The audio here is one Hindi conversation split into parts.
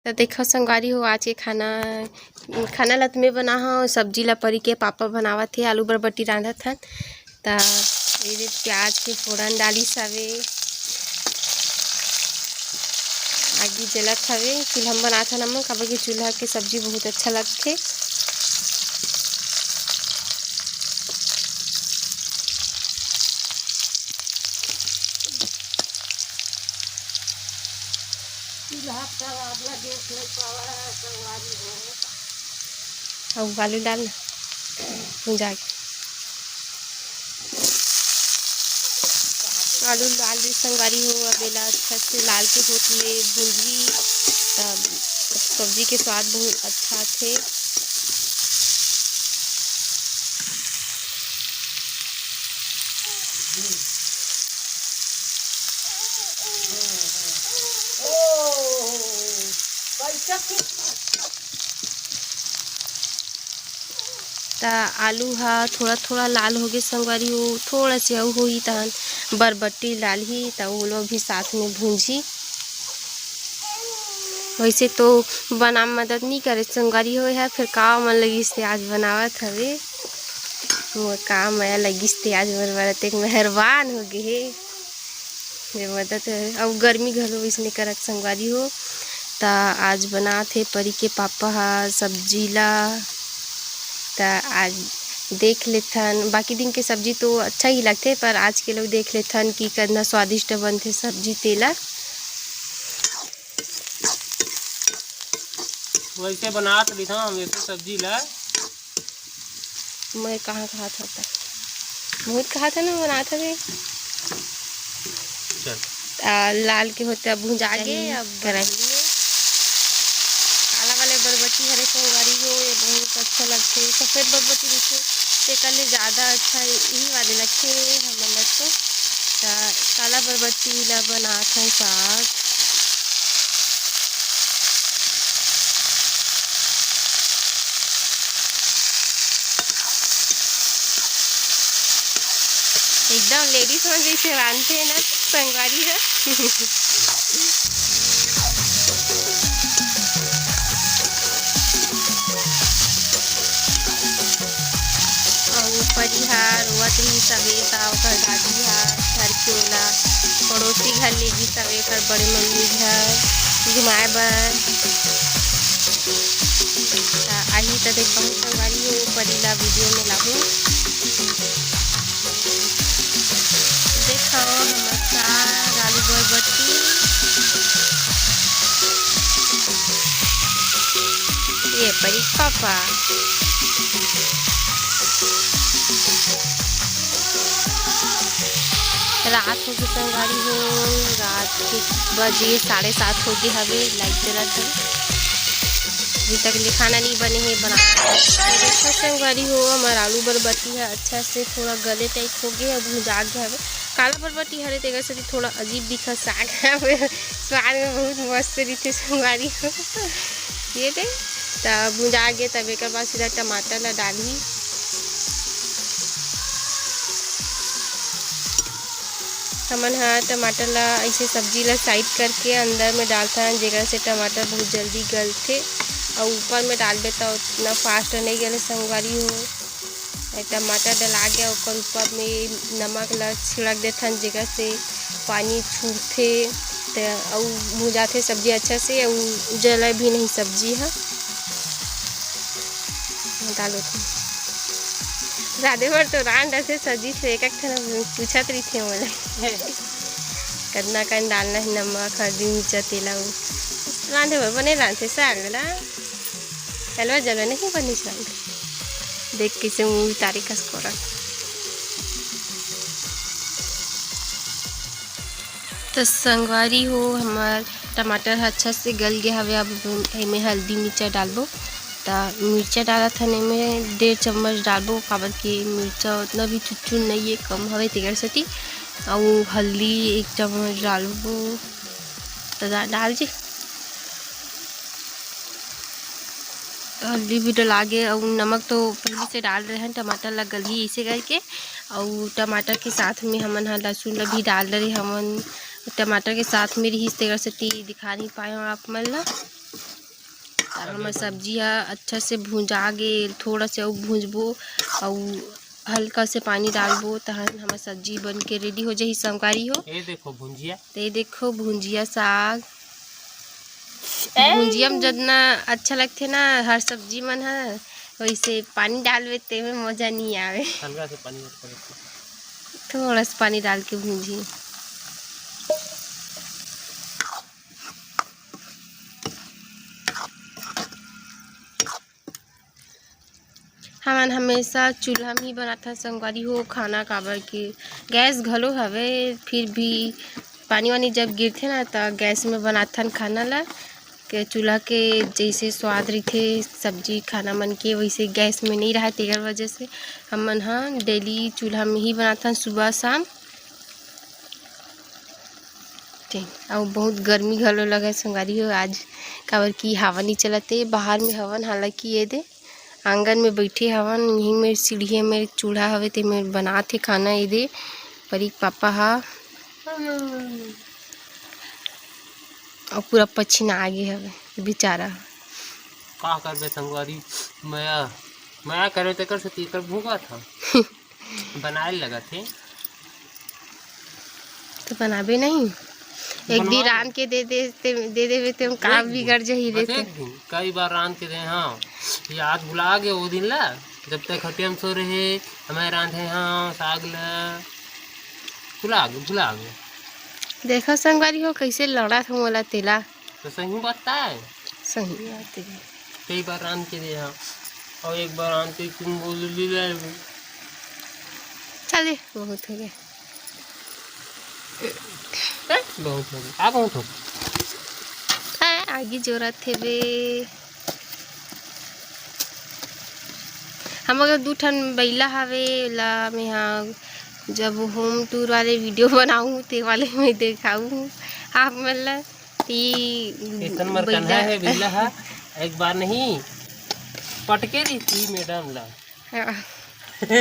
तो देखो संगवारी हो आज के खाना ला तुम्हें बना हो सब्जी ला परी के पापा बनावत थे आलू बरबट्टी रांधत हन तो ये प्याज के फोड़न डाली सवे आगे जलत हवे चूल्हा में बनात हन हम काबर के चूल्हा के सब्जी बहुत अच्छा लगते। और आलू डालना भुंजा के आलू डाल दी संगवारी हो अबेला अच्छा से लाल के होत ले भुंजी तब सब्जी के स्वाद बहुत अच्छा थे। आलू हा थोड़ा थोड़ा लाल हो गए संगवारी हो थोड़ा से अउ होही तहन बरबट्टी डालही तो वो लोग भी साथ में भूंजी। वैसे तो बना मदद नहीं करे संगवारी हो है फिर काम मन लगिस ते आज बनावत हवे मोर काम आया लगिस ते आज मोर बरत एक मेहरबान हो गए हे मदद अब गर्मी घलो इसने करत संगवारी हो ता आज बना थे परी के पापा हा सब्जी ला ता आज देख लेथन बाकी दिन के सब्जी तो अच्छा ही लगते पर आज के लोग देख लेथन कि कितना स्वादिष्ट बनते सब्जी तेला वैसे बनात रही था वैसे सब्जी ला मैं कहाँ था बहुत कहा था ना बनाता थे लाल के होते अब भुंजा के अब करेंगे काला वाले बरबट्टी हरे संगवारी हो ये बहुत अच्छा लगते सफ़ेद बरबट्टी दिखे ते कले ज़्यादा अच्छा यही वाले लगते हमन लग तो काला बरबट्टी ला बनात है साग एकदम लेडीज मन जैसे बांधते हैं ना संगवारी है परिहार वतरी सवेता दादी हार घर के ओला पड़ोसी घर ले जी सवे कर बड़े मम्मी घर घुमाए बर आई तो देखा संगवारी हो परिला वीडियो में लाहूँ देखो हमार साग आलू बरबट्टी ये परी पापा रात हो गई संगवारी हो रात के बजे 7:30 हो गए हवे लाइट जलत है अभी तक ले खाना नहीं बने है बना अच्छा संगवारी हो हमारा आलू बरबट्टी है अच्छा से थोड़ा गले टाइप हो गया अब भुंजा गया हवे काला बरबट्टी हरे तेगर से थोड़ा अजीब दिखा साग है स्वाद में बहुत मस्त रहते संगवारी हो ये दे तब भुंजा गए तब एक बाद सीधा टमाटर ला डाली हमन हाँ टमाटर ला ऐसे सब्जी ला साइड करके अंदर में डालता है जगह से टमाटर बहुत जल्दी गलते और ऊपर में डालबे तो उतना फास्ट नहीं गले संगवारी हो टमाटर डला गया ऊपर में नमक ला छिड़क देथन जगह से पानी छूटते तो भुजाते सब्जी अच्छा से और जले भी नहीं सब्जी है डालो राधे भर तो रान डसे सब्जी से एक पूछत रही थे मोला कितना कन डालना है नमक हल्दी मिर्चा तेला रांधे भर बने रांधे साग ला कलवा जलवा नहीं बनी साग देख कैसे मुँह तारी कस को तो संगवारी हो हमार टमाटर अच्छा से गल गया हवे अब में हल्दी मिर्चा डालबो मिर्चा डाला था में 1.5 चम्मच डालबो काबर की मिर्चा उतना भी चुचुन नहीं है कम हवे तेगर सती और हल्दी 1 चम्मच डालबो तो डाल जी हल्दी भी डला गए और नमक तो पहले से डाल रहे हैं टमाटर ला गली इसे करके और टमाटर के साथ में हमन हाँ लहसुन ला भी डाल रहे हमन टमाटर के साथ में रही तेगर सती दिखा नहीं पाए आप मन ला हमार सब्जी ह अच्छा से भुंजा गेल, थोड़ा से अउ भुंजबो और हल्का से पानी डालबो तहन हमार सब्जी बन के रेडी हो जाही संगवारी हो। ये देखो भुंजिया, ते देखो भुंजिया साग, भुंजिया में जितना अच्छा लगथे ना हर सब्जी मन है, वैसे पानी डालबे ते में मजा नहीं आवे। हल्का से पानी मत करो, थोड़ा सा पानी डाल के भूंजी। हमन हमेशा चूल्हा में ही बनाता संगवारी हो खाना, काबर के गैस घलो हवे, फिर भी पानी वानी जब गिरथे ना त गैस में बनाथन खाना ला के चूल्हा के जैसे स्वाद रहिथे सब्जी खाना मन के वैसे गैस में नहीं रहा, तेकर वजह से हमन ह डेली चूल्हा में ही बनाथन सुबह शाम। और बहुत गर्मी घलो लगे संगवारी हो आज, काबर की हवा नहीं चलते बाहर में हवन, हालांकि ये दे आंगन में बैठे हवन, यहीं मेरे सीढ़ी मेरे चूल्हा हवे ते मैं बनाथे खाना। ये दे परी पापा हा और पूरा पसीना आगे हवे बेचारा। का करबे संगवारी, मैं करे तेकर से तेकर भूखा था बनाए लगा थे तो बनाबे नहीं, एक दिन रान के दे देवे ते का बिगड़ जाही रे। कई बार रान के दे, हाँ याद भुला गए वो दिन ला जब तक खटिया में सो रहे हमें रांधे, हाँ साग ला भुला गए। देखो संगवारी हो कैसे लड़ा था मोला तेला, तो सही बात है, सही बात है। कई बार रान के दे, हाँ और एक बार रान के तुम बोल लीला चले बहुत हो गए, बहुत हो गया, बहुत हो आगे जरूरत थे बे। हम अगर 2 ठन बैला हवे ला मैं हाँ जब होम टूर वाले वीडियो बनाऊँ ते वाले में दिखाऊँ आप मतलब बैला है बैला है। एक बार नहीं पटके रही थी मैडम ला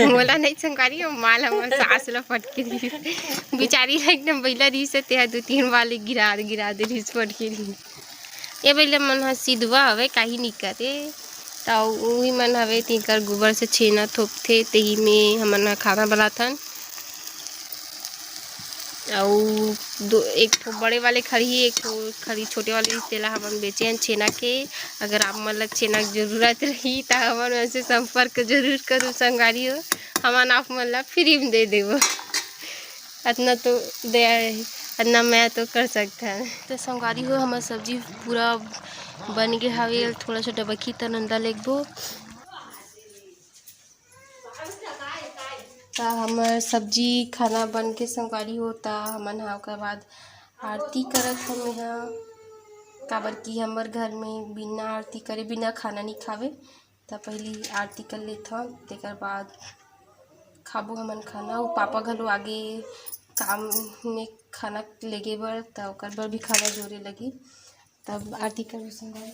मोला नहीं संगवारी हो, माल हमर सास ला पटके दी बेचारी ला एकदम बैला रही से ते 2-3 वाले गिरा दे रही पटके रही। ये बैला मन ह सिधवा हवे काही नहीं करे, तो वही मन हवे तिकर गोबर से छेना थोपथे तेही में हमन खाना बनाथन। और एक ठो बड़े वाले खड़ी, एक ठो खड़ी छोटे वाले तेला हमन बेचेन छेना के। अगर आप मन ला छेना की जरूरत रही तो हमन से संपर्क जरूर करूँ संगवारी हो, हमन आप मन ला फ्री में दे देबो, इतना तो दया इतना मैं तो कर सकता है। तो संगवारी हो हमार सब्जी पूरा बन गए हवे, थोड़ा सा डबकी त नंदा लेगबो ता हमार सब्जी खाना बन के संगवारी होता। हमन हा ओकर बाद आरती करत हम यहाँ, काबर की हमार घर में बिना आरती करे बिना खाना नहीं खावे, तो पहली आरती कर लेथन तेकर बाद खाबो हमन खाना। और पापा घलो आगे काम में खाना लेगे बर तो ओकर बर भी खाना जोरे लगी, तब आरती करबो संगवारी।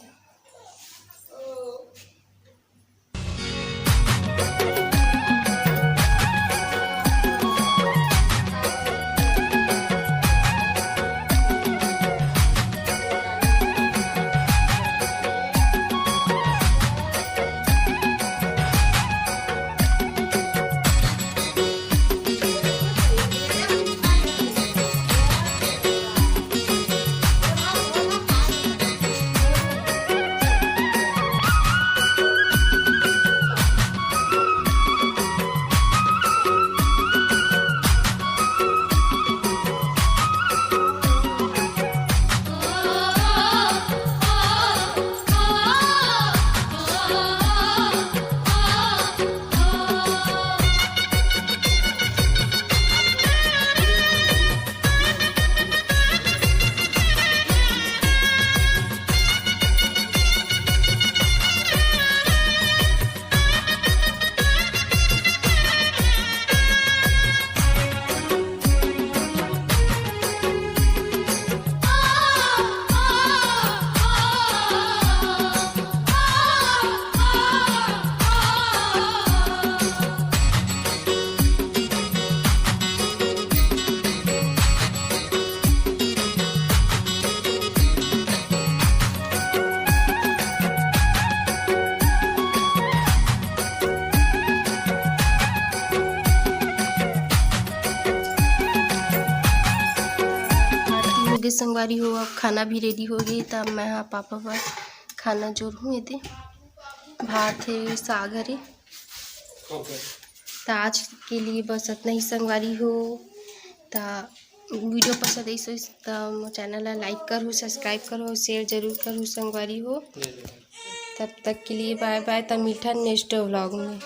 गए संगवारी हो, अब खाना भी रेडी हो गई। तब मैं हाँ पापा पर खाना जोर हूँ ये भात है साग हरे। तो आज के लिए बस इतना ही संगवारी हो। तो वीडियो पसंद आई तो चैनल ला लाइक करो, सब्सक्राइब करो, शेयर जरूर करो संगवारी हो। तब तक के लिए बाय बाय। तो मीठा नेक्स्ट व्लॉग में।